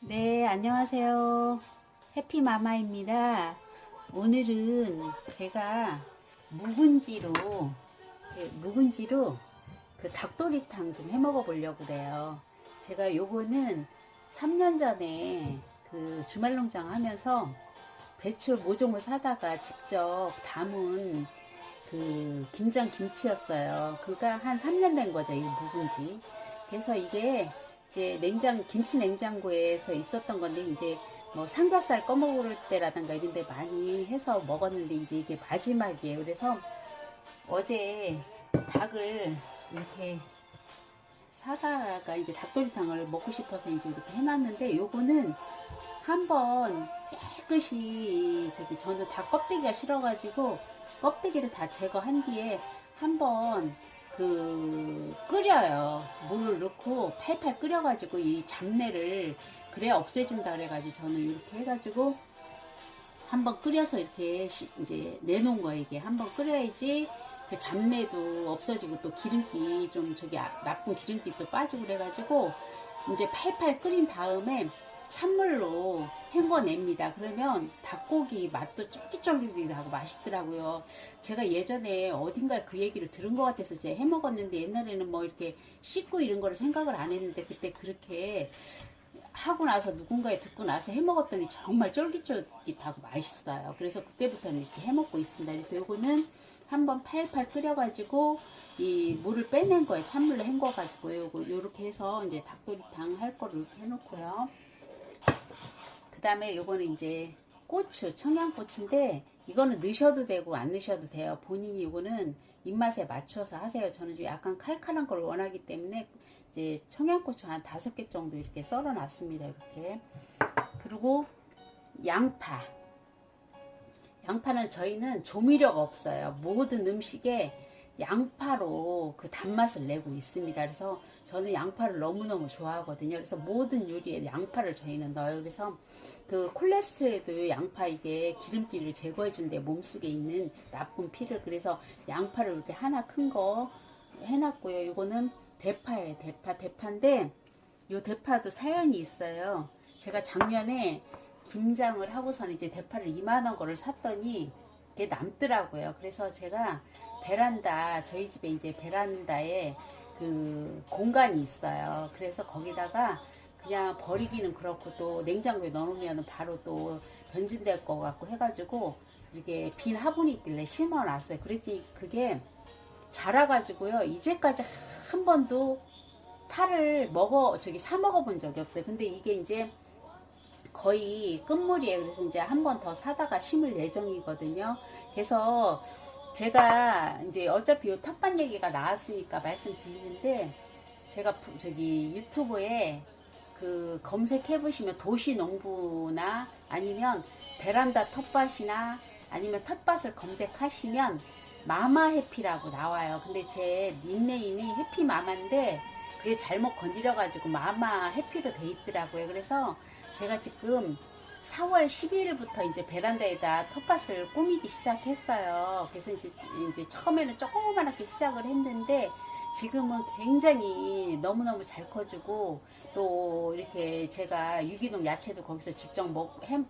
네, 안녕하세요. 해피마마입니다. 오늘은 제가 묵은지로, 묵은지로 그 닭도리탕 좀 해 먹어 보려고 그래요. 제가 요거는 3년 전에 그 주말농장 하면서 배추 모종을 사다가 직접 담은 그 김장 김치였어요. 그가 한 3년 된 거죠, 이 묵은지. 그래서 이게 이제 김치 냉장고에서 있었던 건데, 이제 뭐 삼겹살 꺼먹을 때라든가 이런 데 많이 해서 먹었는데, 이제 이게 마지막이에요. 그래서 어제 닭을 이렇게 사다가 이제 닭도리탕을 먹고 싶어서 이제 이렇게 해놨는데, 요거는 한번 깨끗이 저는 닭 껍데기가 싫어가지고 껍데기를 다 제거한 뒤에 한번 끓여요. 물을 넣고 팔팔 끓여가지고 이 잡내를 그래야 없애준다 그래가지고 저는 이렇게 해가지고 한번 끓여서 이렇게 이제 내놓은 거예요. 이게 한번 끓여야지 그 잡내도 없어지고 또 기름기 좀 나쁜 기름기도 빠지고 그래가지고 이제 팔팔 끓인 다음에 찬물로 헹궈냅니다. 그러면 닭고기 맛도 쫄깃쫄깃하고 맛있더라고요. 제가 예전에 어딘가에 그 얘기를 들은 것 같아서 제가 해먹었는데, 옛날에는 뭐 이렇게 씻고 이런 거를 생각을 안 했는데, 그때 그렇게 하고 나서 누군가에 듣고 나서 해먹었더니 정말 쫄깃쫄깃하고 맛있어요. 그래서 그때부터는 이렇게 해먹고 있습니다. 그래서 요거는 한번 팔팔 끓여가지고 이 물을 빼낸 거예요. 찬물로 헹궈가지고 요렇게 해서 이제 닭도리탕 할 거를 이렇게 해놓고요. 그 다음에 요거는 이제 고추, 청양고추인데, 이거는 넣으셔도 되고 안 넣으셔도 돼요. 본인이 요거는 입맛에 맞춰서 하세요. 저는 좀 약간 칼칼한 걸 원하기 때문에 이제 청양고추 한 5개 정도 이렇게 썰어 놨습니다. 이렇게. 그리고 양파. 양파는 저희는 조미료가 없어요. 모든 음식에 양파로 그 단맛을 내고 있습니다. 그래서 저는 양파를 너무너무 좋아하거든요. 그래서 모든 요리에 양파를 저희는 넣어요. 그래서 그 콜레스테롤에도 양파 이게 기름기를 제거해 준대, 몸속에 있는 나쁜 피를. 그래서 양파를 이렇게 하나 큰 거 해놨고요. 이거는 대파예요. 대파인데 요 대파도 사연이 있어요. 제가 작년에 김장을 하고서는 이제 대파를 이만한 거를 샀더니 그게 남더라고요. 그래서 제가 저희 집에 이제 베란다에 그 공간이 있어요. 그래서 거기다가 그냥 버리기는 그렇고 또 냉장고에 넣어놓으면 바로 또 변질될 것 같고 해가지고 이렇게 빈 화분이 있길래 심어놨어요. 그랬지 그게 자라가지고요. 이제까지 한 번도 파를 사 먹어본 적이 없어요. 근데 이게 이제 거의 끝물이에요. 그래서 이제 한 번 더 사다가 심을 예정이거든요. 그래서 제가 이제 어차피 요 텃밭 얘기가 나왔으니까 말씀드리는데, 제가 유튜브에 그 검색해 보시면 도시농부나 아니면 베란다 텃밭이나 아니면 텃밭을 검색하시면 마마해피라고 나와요. 근데 제 닉네임이 해피마마인데 그게 잘못 건드려가지고 마마해피로 돼 있더라고요. 그래서 제가 지금 4월 12일부터 이제 베란다에다 텃밭을 꾸미기 시작했어요. 그래서 이제 처음에는 조그맣게 시작을 했는데, 지금은 굉장히 너무너무 잘 커지고, 또 이렇게 제가 유기농 야채도 거기서 직접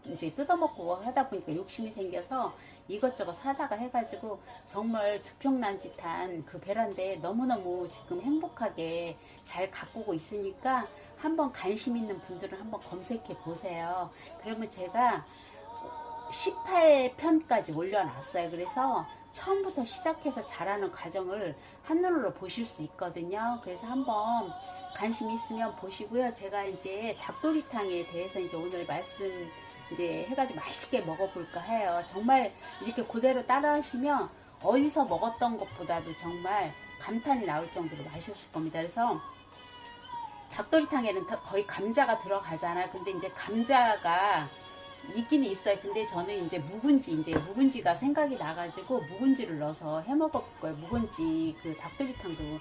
이제 뜯어먹고 하다 보니까 욕심이 생겨서 이것저것 사다가 해가지고 정말 두평난짓한 그 베란다에 너무너무 지금 행복하게 잘 가꾸고 있으니까, 한번 관심 있는 분들은 한번 검색해 보세요. 그러면 제가 18편까지 올려놨어요. 그래서 처음부터 시작해서 자라는 과정을 한눈으로 보실 수 있거든요. 그래서 한번 관심 있으면 보시고요. 제가 이제 닭도리탕에 대해서 이제 오늘 말씀 이제 해가지고 맛있게 먹어볼까 해요. 정말 이렇게 그대로 따라 하시면 어디서 먹었던 것보다도 정말 감탄이 나올 정도로 맛있을 겁니다. 그래서 닭도리탕에는 거의 감자가 들어가잖아요. 근데 이제 감자가 있긴 있어요. 근데 저는 이제 묵은지가 생각이 나가지고 묵은지를 넣어서 해 먹을 거예요. 묵은지 그 닭도리탕도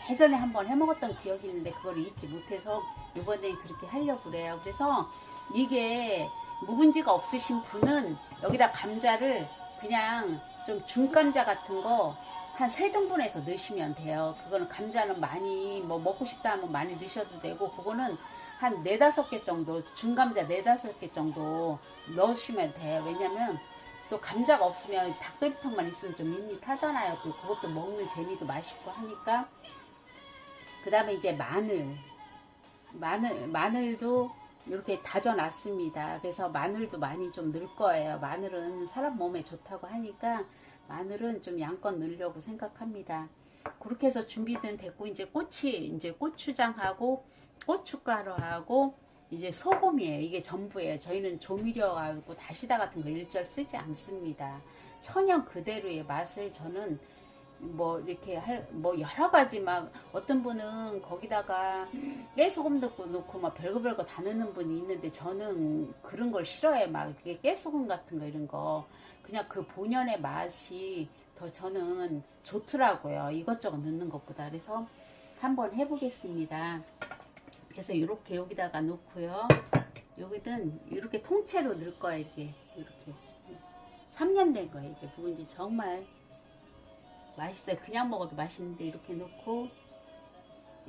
예전에 한번 해 먹었던 기억이 있는데 그걸 잊지 못해서 이번엔 그렇게 하려고 그래요. 그래서 이게 묵은지가 없으신 분은 여기다 감자를 그냥 좀 중감자 같은 거 한 3등분해서 넣으시면 돼요. 그거는 감자는 많이 먹고 싶다 하면 많이 넣으셔도 되고, 그거는 한 4-5개 정도, 중감자 4-5개 정도 넣으시면 돼요. 왜냐면 또 감자가 없으면 닭도리탕만 있으면 좀 밋밋하잖아요. 또 그것도 먹는 재미도 맛있고 하니까. 그 다음에 이제 마늘도 이렇게 다져놨습니다. 그래서 마늘도 많이 좀 넣을 거예요. 마늘은 사람 몸에 좋다고 하니까 마늘은 좀 양껏 넣으려고 생각합니다. 그렇게 해서 준비는 됐고, 이제 고추장하고 고춧가루하고 이제 소금이에요. 이게 전부예요. 저희는 조미료하고 다시다 같은 거 일절 쓰지 않습니다. 천연 그대로의 맛을 저는 뭐 이렇게 뭐 여러 가지 막 어떤 분은 거기다가 깨소금 넣고 막 별거 다 넣는 분이 있는데 저는 그런 걸 싫어해. 막 이게 깨소금 같은 거 이런 거 그냥 그 본연의 맛이 더 저는 좋더라고요. 이것저것 넣는 것보다. 그래서 한번 해보겠습니다. 그래서 이렇게 여기다가 넣고요. 여기든 이렇게 통째로 넣을 거예요. 이렇게 3년 된 거예요. 이게 묵은지 정말 맛있어요. 그냥 먹어도 맛있는데 이렇게 넣고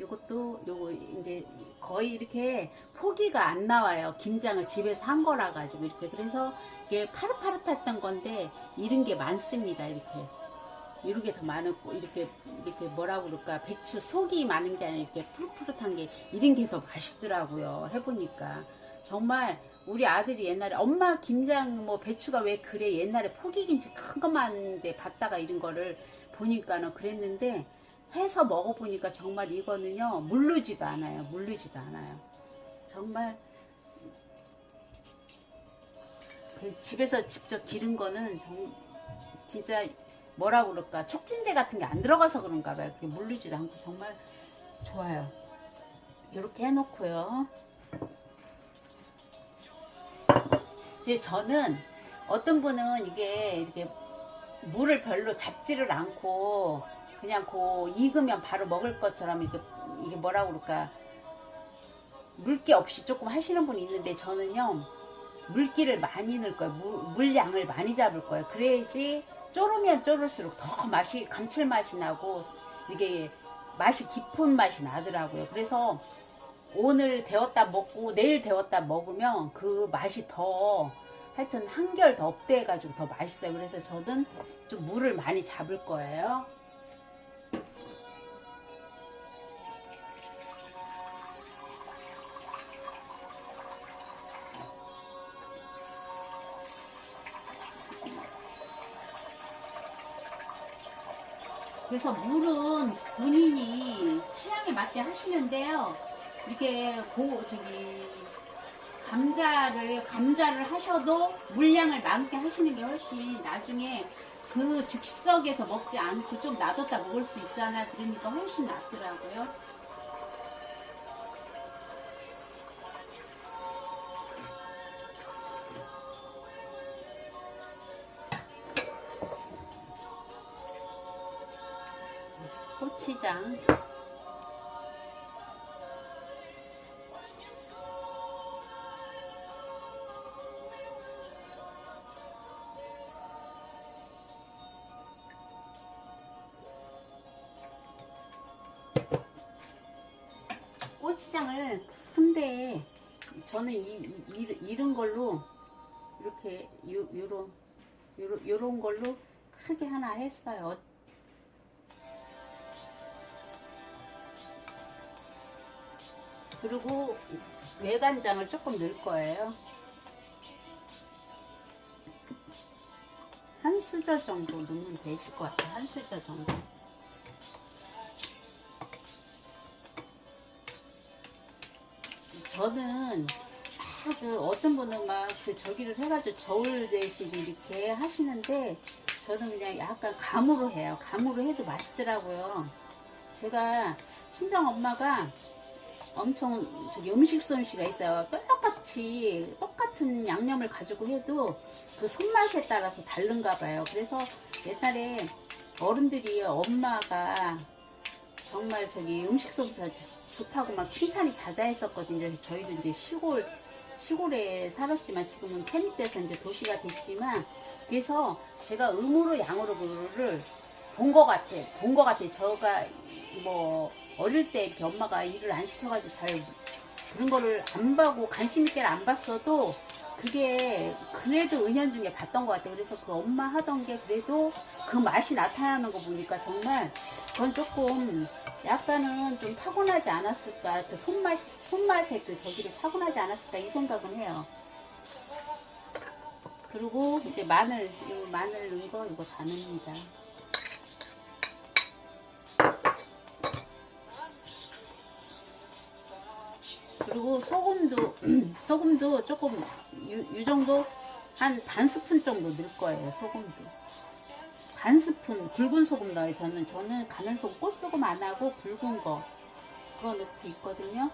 요거 이제 거의 이렇게 포기가 안 나와요. 김장을 집에서 한 거라 가지고 이렇게. 그래서 이게 파릇파릇했던 건데 이런 게 많습니다. 이렇게 더 많고 이렇게 뭐라 그럴까, 배추 속이 많은 게 아니라 이렇게 푸릇푸릇한 게 이런 게 더 맛있더라고요. 해보니까 정말 우리 아들이 옛날에 엄마 김장 뭐 배추가 왜 그래, 옛날에 포기김치 큰 것만 이제 봤다가 이런 거를 보니까는 그랬는데 해서 먹어보니까 정말 이거는요 물르지도 않아요. 정말 집에서 직접 기른 거는 진짜 뭐라 그럴까, 촉진제 같은 게 안 들어가서 그런가 봐요. 그게 물르지도 않고 정말 좋아요. 이렇게 해놓고요. 이제 저는 어떤 분은 이게 이렇게 물을 별로 잡지를 않고 그냥 익으면 바로 먹을 것처럼 이게 뭐라 그럴까, 물기 없이 조금 하시는 분이 있는데 저는요 물기를 많이 넣을 거예요. 물량을 많이 잡을 거예요. 그래야지 졸으면 졸을수록 더 감칠맛이 나고 이게 맛이 깊은 맛이 나더라고요. 그래서 오늘 데웠다 먹고 내일 데웠다 먹으면 그 맛이 더 하여튼 한결 더 업돼가지고 더 맛있어요. 그래서 저는 좀 물을 많이 잡을 거예요. 그래서 물은 본인이 취향에 맞게 하시는데요. 이게 감자를 하셔도 물량을 많게 하시는 게 훨씬 나중에 그 즉석에서 먹지 않고 좀 놔뒀다 먹을 수 있잖아요. 그러니까 훨씬 낫더라고요. 고추장, 고추장을 큰데 저는 이런 걸로 이렇게 요런 걸로 크게 하나 했어요. 그리고 외간장을 조금 넣을 거예요. 한 수저 정도 넣으면 되실 것 같아요. 한 수저 정도. 저는 어떤 분은 막 저기를 해가지고 저울 대신 이렇게 하시는데 저는 그냥 약간 감으로 해요. 감으로 해도 맛있더라고요. 제가 친정 엄마가 엄청 음식 솜씨가 있어요. 똑같은 양념을 가지고 해도 그 손맛에 따라서 다른가 봐요. 그래서 옛날에 어른들이 엄마가 정말 음식 솜씨가 좋다고 막 칭찬이 자자했었거든요. 저희도 이제 시골에 살았지만 지금은 편입돼서 이제 도시가 됐지만, 그래서 제가 음으로 양으로 그거를 본 것 같아요. 제가 뭐 어릴 때 이렇게 엄마가 일을 안 시켜가지고 잘 그런 거를 안 보고 관심 있게 안 봤어도 그게 그래도 은연중에 봤던 것 같아요. 그래서 그 엄마 하던 게 그래도 그 맛이 나타나는 거 보니까 정말 그건 조금 약간은 좀 타고나지 않았을까, 그 손맛의 그 저기를 타고나지 않았을까 이 생각은 해요. 그리고 이제 마늘, 이 마늘 넣은 거 이거 다 넣습니다. 그리고 소금도 소금도 조금 이 정도 한 반 스푼 정도 넣을 거예요. 소금도 반 스푼 굵은 소금 넣어요. 저는 가는 소금, 꽃소금 안 하고 굵은 거 그거 넣고 있거든요.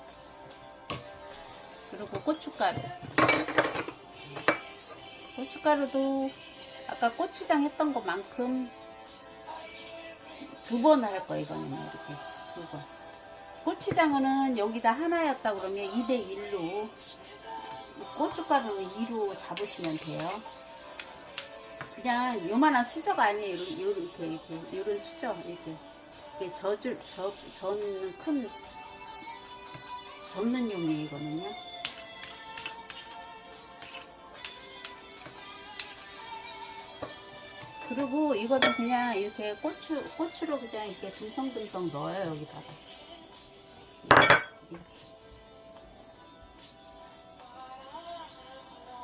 그리고 고춧가루도 아까 고추장 했던 것만큼 2번 할 거예요. 이거는 이렇게 2번. 고추장은 여기다 하나였다 그러면 2대1로, 고춧가루는 2로 잡으시면 돼요. 그냥 요만한 수저가 아니에요. 이렇게 요런 수저 이렇게 젓는 큰 접는 용이거든요. 그리고 이거는 그냥 이렇게 고추로 그냥 이렇게 듬성듬성 넣어요. 여기다가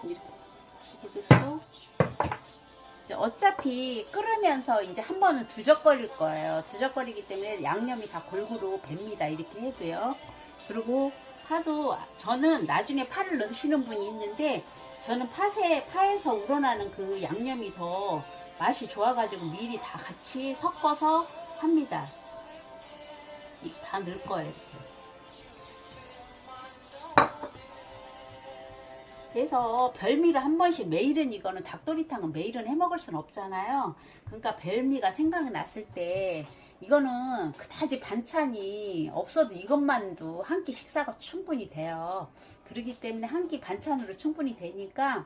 이렇게 넣고, 이제 어차피 끓으면서 이제 한 번은 두적거릴 거예요. 두적거리기 때문에 양념이 다 골고루 뱄니다. 이렇게 해도요. 그리고 파도, 저는 나중에 파를 넣으시는 분이 있는데 저는 파에서 우러나는 그 양념이 더 맛이 좋아가지고 미리 다 같이 섞어서 합니다. 다 넣을 거예요. 이렇게. 그래서 별미를 한 번씩, 매일은, 이거는 닭도리탕은 매일은 해 먹을 수는 없잖아요. 그러니까 별미가 생각이 났을 때, 이거는 그다지 반찬이 없어도 이것만도 한 끼 식사가 충분히 돼요. 그렇기 때문에 한 끼 반찬으로 충분히 되니까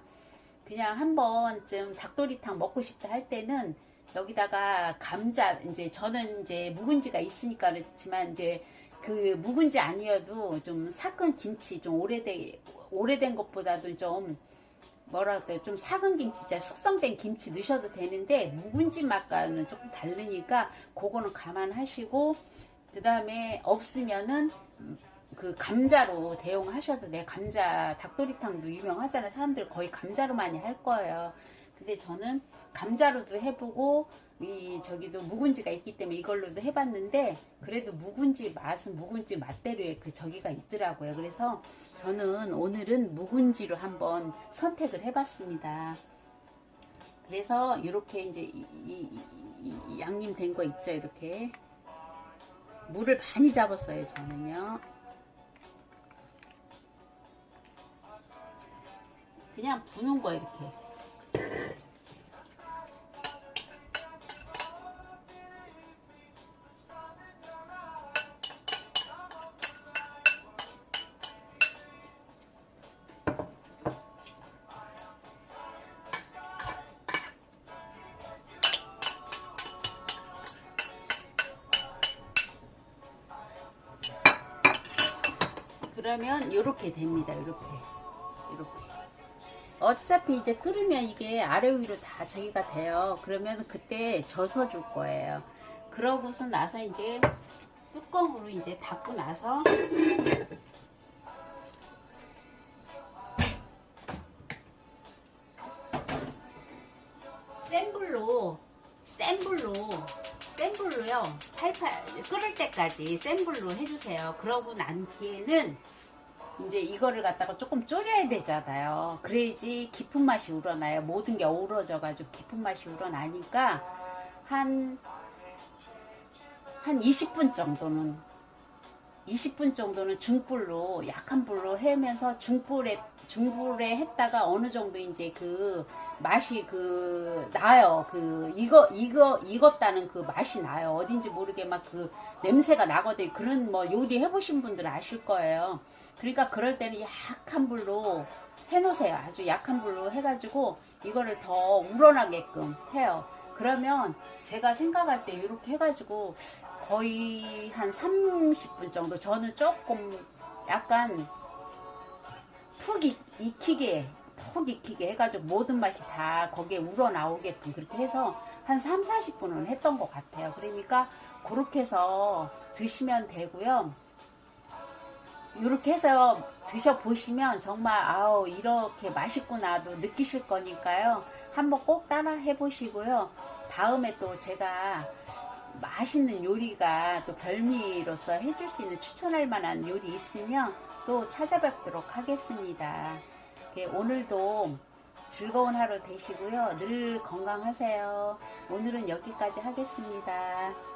그냥 한 번쯤 닭도리탕 먹고 싶다 할 때는 여기다가 감자, 이제 저는 이제 묵은지가 있으니까 그렇지만, 이제 그 묵은지 아니어도 좀 삭은 김치, 좀 오래된 것보다도 좀 뭐라 그래요, 좀 삭은 김치, 숙성된 김치 넣으셔도 되는데 묵은지 맛과는 조금 다르니까 그거는 감안하시고, 그 다음에 없으면은 그 감자로 대용하셔도 돼요. 감자 닭도리탕도 유명하잖아요. 사람들 거의 감자로 많이 할 거예요. 근데 저는 감자로도 해보고 저기도 묵은지가 있기 때문에 이걸로도 해봤는데, 그래도 묵은지 맛은 묵은지 맛대로의 그 저기가 있더라고요. 그래서 저는 오늘은 묵은지로 한번 선택을 해봤습니다. 그래서 이렇게 이제 이 양념 된 거 있죠. 이렇게 물을 많이 잡았어요. 저는요. 그냥 부는 거 이렇게. 그러면 이렇게 됩니다. 이렇게. 어차피 이제 끓으면 이게 아래 위로 다 저기가 돼요. 그러면 그때 져서 줄 거예요. 그러고서 나서 이제 뚜껑으로 이제 닫고 나서 센 불로요. 팔팔 끓을 때까지 센 불로 해주세요. 그러고 난 뒤에는 이제 이거를 갖다가 조금 졸여야 되잖아요. 그래야지 깊은 맛이 우러나요. 모든 게 어우러져 가지고 깊은 맛이 우러나니까 한 20분 정도는 중불로, 약한 불로 해면서 중불에 했다가 어느 정도 이제 그 맛이 나요. 익었다는 그 맛이 나요. 어딘지 모르게 막 그 냄새가 나거든요. 그런 뭐 요리 해보신 분들 아실 거예요. 그러니까 그럴 때는 약한 불로 해놓으세요. 아주 약한 불로 해가지고 이거를 더 우러나게끔 해요. 그러면 제가 생각할 때 이렇게 해가지고 거의 한 30분 정도, 저는 조금 약간 익히게 푹 익히게 해가지고 모든 맛이 다 거기에 우러나오게끔 그렇게 해서 한 3, 40분은 했던 것 같아요. 그러니까 그렇게 해서 드시면 되고요. 이렇게 해서 드셔보시면 정말 아우 이렇게 맛있구나도 느끼실 거니까요. 한번 꼭 따라 해보시고요. 다음에 또 제가 맛있는 요리가 또 별미로서 해줄 수 있는 추천할 만한 요리 있으면 또 찾아뵙도록 하겠습니다. 오늘도 즐거운 하루 되시고요. 늘 건강하세요. 오늘은 여기까지 하겠습니다.